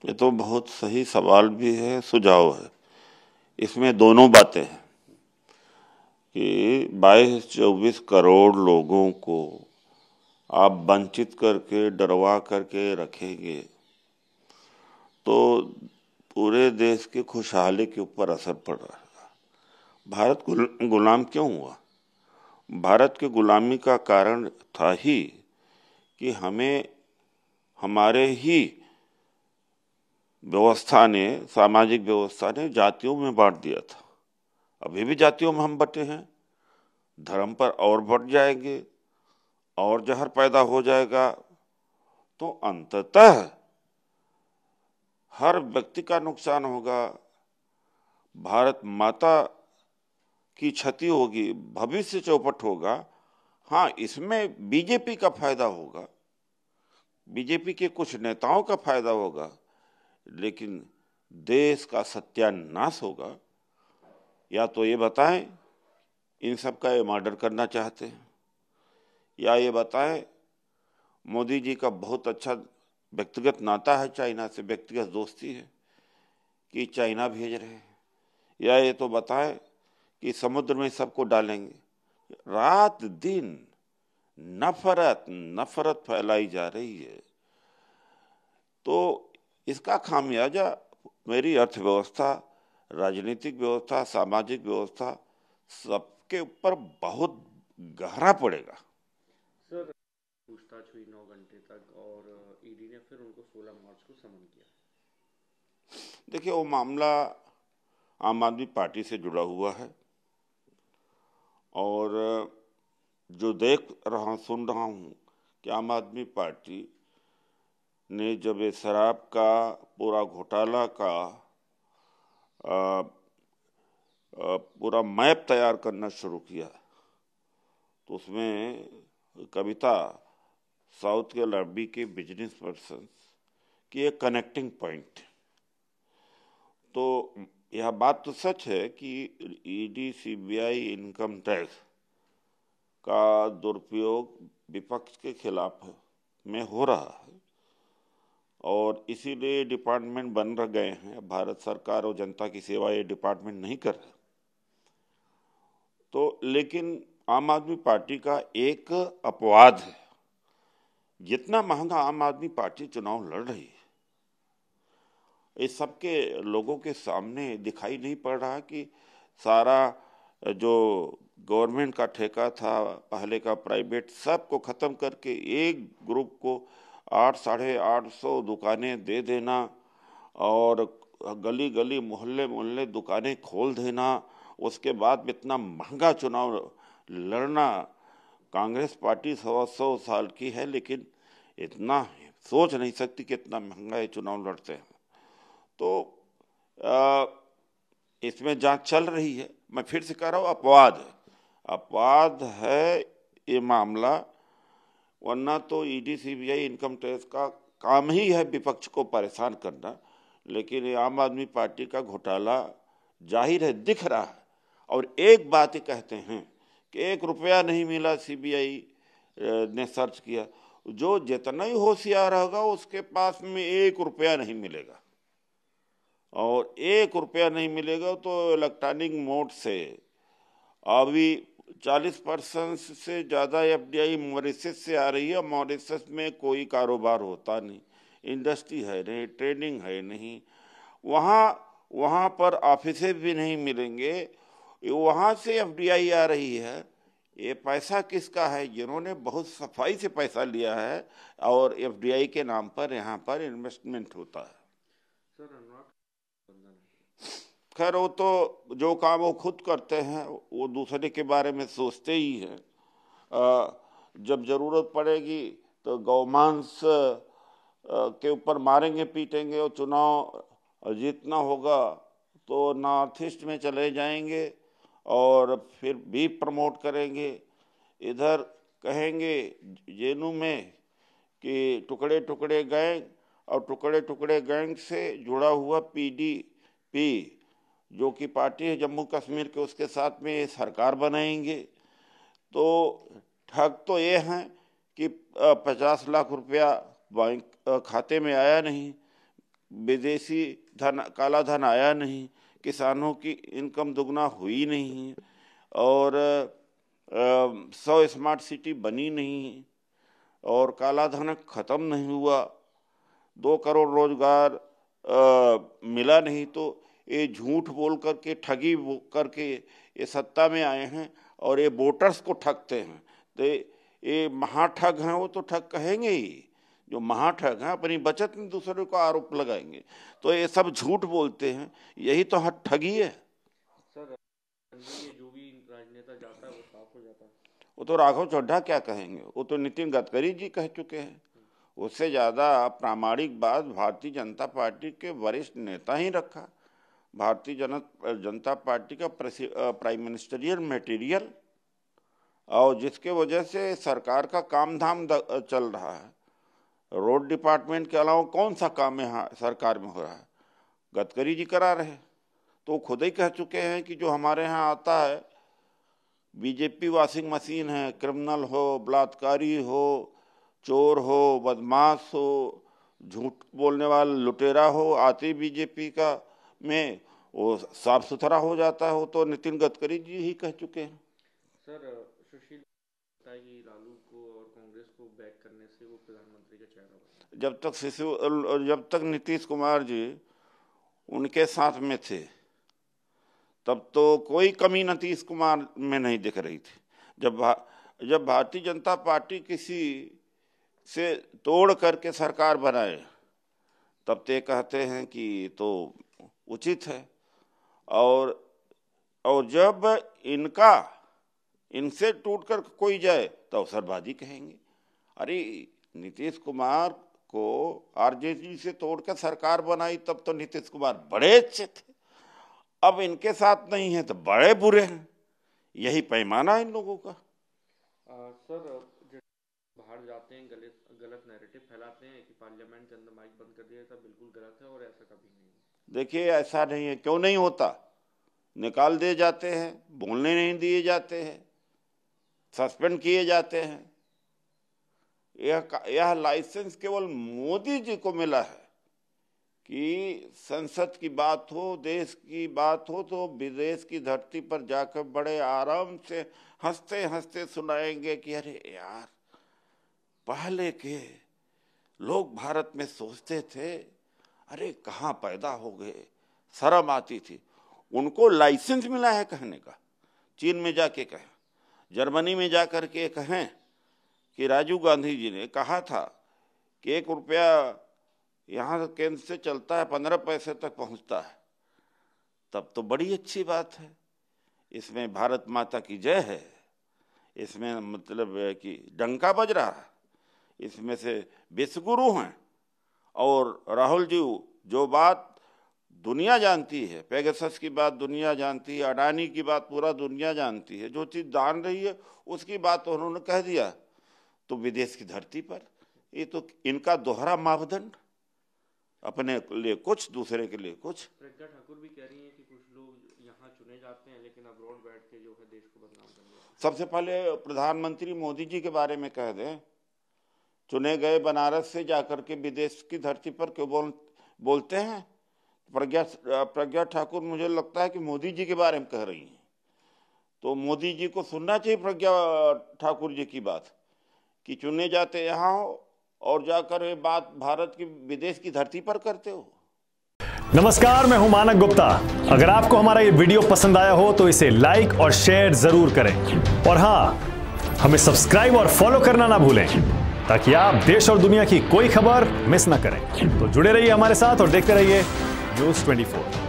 ये तो बहुत सही सवाल भी है, सुझाव है। इसमें दोनों बातें हैं कि 22-24 करोड़ लोगों को आप वंचित करके डरवा करके रखेंगे तो पूरे देश की खुशहाली के ऊपर असर पड़ रहा है। भारत गुलाम क्यों हुआ? भारत की गुलामी का कारण था ही कि हमें हमारे ही व्यवस्था ने, सामाजिक व्यवस्था ने जातियों में बांट दिया था। अभी भी जातियों में हम बटे हैं। धर्म पर और बढ़ जाएंगे और जहर पैदा हो जाएगा तो अंततः हर व्यक्ति का नुकसान होगा। भारत माता की क्षति होगी, भविष्य चौपट होगा। हाँ, इसमें बीजेपी का फायदा होगा, बीजेपी के कुछ नेताओं का फायदा होगा, लेकिन देश का सत्यानाश होगा। या तो ये बताएं इन सब का ये मर्डर करना चाहते हैं, या ये बताएं मोदी जी का बहुत अच्छा व्यक्तिगत नाता है चाइना से, व्यक्तिगत दोस्ती है कि चाइना भेज रहे हैं, या ये तो बताएं कि समुद्र में सबको डालेंगे। रात दिन नफरत नफरत फैलाई जा रही है। तो इसका खामियाजा मेरी अर्थव्यवस्था, राजनीतिक व्यवस्था, सामाजिक व्यवस्था सबके ऊपर बहुत गहरा पड़ेगा। सर, पूछताछ हुई 9 घंटे तक और ईडी ने फिर उनको 16 मार्च को समन किया। देखिए, वो मामला आम आदमी पार्टी से जुड़ा हुआ है और जो देख रहा सुन रहा हूँ कि आम आदमी पार्टी ने जब ये शराब का पूरा घोटाला का पूरा मैप तैयार करना शुरू किया तो उसमें कविता साउथ के लॉबी के बिजनेस पर्सन की एक कनेक्टिंग पॉइंट। तो यह बात तो सच है कि ईडी, सीबीआई, इनकम टैक्स का दुरुपयोग विपक्ष के खिलाफ में हो रहा है और इसीलिए डिपार्टमेंट बन रह गए हैं। भारत सरकार और जनता की सेवा ये डिपार्टमेंट नहीं कर रहे। तो लेकिन आम आदमी पार्टी का एक अपवाद है, जितना महंगा आम आदमी पार्टी चुनाव लड़ रही है, इस सबके लोगों के सामने दिखाई नहीं पड़ रहा कि सारा जो गवर्नमेंट का ठेका था पहले का, प्राइवेट, सबको खत्म करके एक ग्रुप को 800-850 दुकानें दे देना और गली गली मोहल्ले मोहल्ले दुकानें खोल देना, उसके बाद इतना महंगा चुनाव लड़ना। कांग्रेस पार्टी 100 साल की है लेकिन इतना सोच नहीं सकती कि इतना महंगा ये चुनाव लड़ते हैं। तो इसमें जांच चल रही है। मैं फिर से कह रहा हूँ, अपवाद है, अपवाद है ये मामला। वरना तो ईडी, सीबीआई, इनकम टैक्स का काम ही है विपक्ष को परेशान करना। लेकिन ये आम आदमी पार्टी का घोटाला जाहिर है, दिख रहा है। और एक बात ही कहते हैं कि 1 रुपया नहीं मिला, सीबीआई ने सर्च किया। जो जितना ही होशियार होगा उसके पास में 1 रुपया नहीं मिलेगा, और 1 रुपया नहीं मिलेगा तो इलेक्ट्रॉनिक मोड से अभी 40% से ज़्यादा एफडीआई मॉरिशस से आ रही है। मॉरिशस में कोई कारोबार होता नहीं, इंडस्ट्री है नहीं, ट्रेडिंग है नहीं, वहाँ वहाँ पर ऑफिसें भी नहीं मिलेंगे। वहाँ से एफडीआई आ रही है। ये पैसा किसका है? जिन्होंने बहुत सफाई से पैसा लिया है और एफडीआई के नाम पर यहाँ पर इन्वेस्टमेंट होता है। सर, अनुराग बंधन। खैर, वो तो जो काम वो खुद करते हैं, वो दूसरे के बारे में सोचते ही हैं। जब जरूरत पड़ेगी तो गौमांस के ऊपर मारेंगे पीटेंगे, और चुनाव जीतना होगा तो नॉर्थ ईस्ट में चले जाएंगे और फिर भी प्रमोट करेंगे। इधर कहेंगे जेनू में कि टुकड़े टुकड़े गैंग, और टुकड़े टुकड़े गैंग से जुड़ा हुआ पीडीपी जो कि पार्टी है जम्मू कश्मीर के, उसके साथ में ये सरकार बनाएंगे। तो ठग तो ये हैं कि 50 लाख रुपया बैंक खाते में आया नहीं, विदेशी धन, काला धन आया नहीं, किसानों की इनकम दुगना हुई नहीं, और 100 स्मार्ट सिटी बनी नहीं, और काला धन खत्म नहीं हुआ, 2 करोड़ रोजगार मिला नहीं। तो ये झूठ बोल करके, ठगी करके ये सत्ता में आए हैं और ये वोटर्स को ठगते हैं। तो ये महाठग हैं, वो तो ठग कहेंगे ही। जो महाठग हैं अपनी बचत में दूसरे को आरोप लगाएंगे, तो ये सब झूठ बोलते हैं, यही तो ठगी है। सर ये जो भी राजनेता जाता है वो साफ हो जाता है। वो तो राघव चड्ढा क्या कहेंगे, वो तो नितिन गडकरी जी कह चुके हैं। उससे ज़्यादा प्रामाणिक बात भारतीय जनता पार्टी के वरिष्ठ नेता ही रखा। भारतीय जनता पार्टी का प्राइम मिनिस्टरियल मटेरियल, और जिसके वजह से सरकार का काम धाम चल रहा है। रोड डिपार्टमेंट के अलावा कौन सा काम यहाँ सरकार में हो रहा है, गडकरी जी करा रहे। तो खुद ही कह चुके हैं कि जो हमारे यहाँ आता है बीजेपी वॉशिंग मशीन है, क्रिमिनल हो, बलात्कारी हो, चोर हो, बदमाश हो, झूठ बोलने वाला लुटेरा हो, आते बीजेपी का में वो साफ सुथरा हो जाता है। वो तो नितिन गडकरी जी ही कह चुके हैं। सर सुशील कि लालू को और कांग्रेस को बैक करने से वो प्रधानमंत्री का चेहरा बना। जब तक नीतीश कुमार जी उनके साथ में थे तब तो कोई कमी नीतीश कुमार में नहीं दिख रही थी। जब भारतीय जनता पार्टी किसी से तोड़ करके सरकार बनाए तब ते कहते हैं कि तो उचित है, और जब इनसे टूट कर कोई जाए तो अवसरबाजी कहेंगे। अरे नीतीश कुमार को आरजेडी से तोड़कर सरकार बनाई तब तो नीतीश कुमार बड़े अच्छे थे, अब इनके साथ नहीं है तो बड़े बुरे हैं। यही पैमाना है इन लोगों का। सर बाहर जाते हैं गलत नैरेटिव फैलाते हैं कि पार्लियामेंट के अंदर माइक बंद कर दिया, सब बिल्कुल गलत है और ऐसा कभी नहीं है। देखिए ऐसा नहीं है, क्यों नहीं होता, निकाल दिए जाते हैं, बोलने नहीं दिए जाते हैं, सस्पेंड किए जाते हैं। यह लाइसेंस केवल मोदी जी को मिला है कि संसद की बात हो, देश की बात हो तो विदेश की धरती पर जाकर बड़े आराम से हंसते हंसते सुनाएंगे कि अरे यार पहले के लोग भारत में सोचते थे अरे कहाँ पैदा हो गए, शर्म आती थी। उनको लाइसेंस मिला है कहने का। चीन में जाके कहें, जर्मनी में जाकर के कहें कि राजीव गांधी जी ने कहा था कि 1 रुपया यहाँ केंद्र से चलता है 15 पैसे तक पहुँचता है, तब तो बड़ी अच्छी बात है। इसमें भारत माता की जय है, इसमें मतलब है कि डंका बज रहा है, इसमें से विश्वगुरु हैं। और राहुल जी जो बात दुनिया जानती है, पेगासस की बात दुनिया जानती है, अडानी की बात पूरा दुनिया जानती है, जो चीज़ जान रही है उसकी बात उन्होंने कह दिया तो विदेश की धरती पर। ये तो इनका दोहरा मापदंड, अपने लिए कुछ दूसरे के लिए कुछ। प्रज्ञा ठाकुर भी कह रही हैं कि कुछ लोग यहाँ चुने जाते हैं लेकिन अब्रॉड बैठ के जो है देश को बदनाम कर रहे हैं। सबसे पहले प्रधानमंत्री मोदी जी के बारे में कह दें, चुने गए बनारस से जाकर के विदेश की धरती पर क्यों बोलते हैं। प्रज्ञा ठाकुर मुझे लगता है कि मोदी जी के बारे में कह रही हैं, तो मोदी जी को सुनना चाहिए प्रज्ञा ठाकुर जी की बात कि चुने जाते यहाँ हो और जाकर ये बात भारत की विदेश की धरती पर करते हो। नमस्कार, मैं हूं मानक गुप्ता। अगर आपको हमारा ये वीडियो पसंद आया हो तो इसे लाइक और शेयर जरूर करें, और हां, हमें सब्सक्राइब और फॉलो करना ना भूलें ताकि आप देश और दुनिया की कोई खबर मिस ना करें। तो जुड़े रहिए हमारे साथ और देखते रहिए न्यूज़ 24।